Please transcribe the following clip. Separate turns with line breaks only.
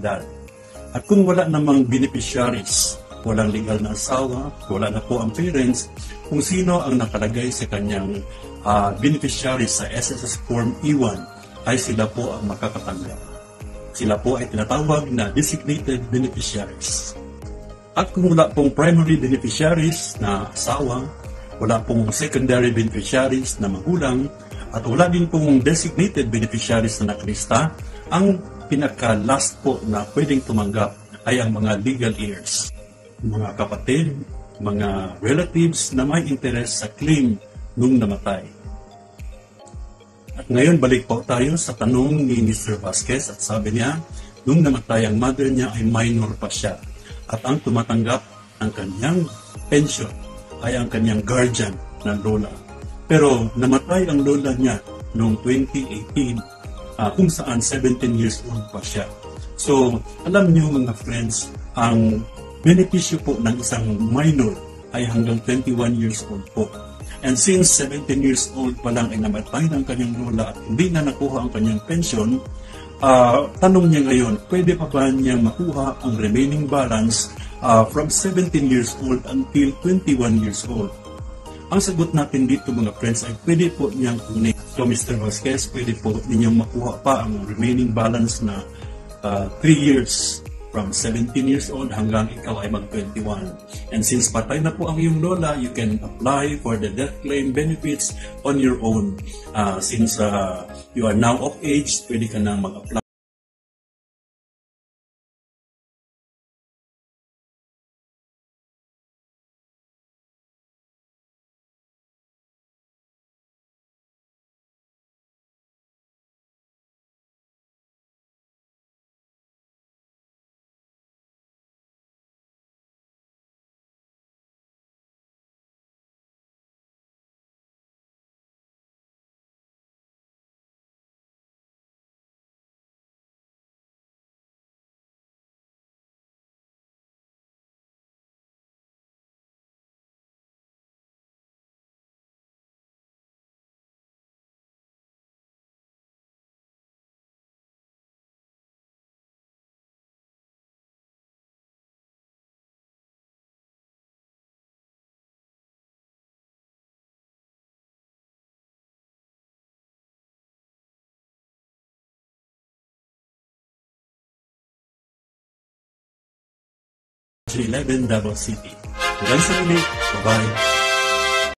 edad. At kung wala namang beneficiaries, walang legal na asawa, wala na po ang parents, kung sino ang nakalagay sa kanyang beneficiaries sa SSS Form E1 ay sila po ang makakatanggap. Sila po ay tinatawag na designated beneficiaries. At kung wala pong primary beneficiaries na asawa, wala pong secondary beneficiaries na magulang, at wala din pong designated beneficiaries na nakalista, ang pinaka-last po na pwedeng tumanggap ay ang mga legal heirs. Mga kapatid, mga relatives na may interest sa claim nung namatay. At ngayon balik po tayo sa tanong ni Mr. Vasquez at sabi niya, nung namatay ang mother niya ay minor pa siya at ang tumatanggap ng kanyang pension ay ang kanyang guardian na lola. Pero namatay ang lola niya noong 2018 kung saan 17 years old pa siya. So alam niyo mga friends, ang benepisyo po ng isang minor ay hanggang 21 years old po. And since 17 years old pa lang ay namatay ng kanyang lola at hindi na nakuha ang kanyang pension, tanong niya ngayon, pwede pa ba niya makuha ang remaining balance from 17 years old until 21 years old? Ang sagot natin dito mga friends ay pwede po niyang kunin. So Mr. Vasquez, pwede po ninyong makuha pa ang remaining balance na 3 years from 17 years old hanggang ikaw ay mag-21. And since patay na po ang iyong lola, you can apply for the death claim benefits on your own. Since you are now of age, pwede ka na mag-apply. J11 Davao City. Hanggang sa muli, bye-bye.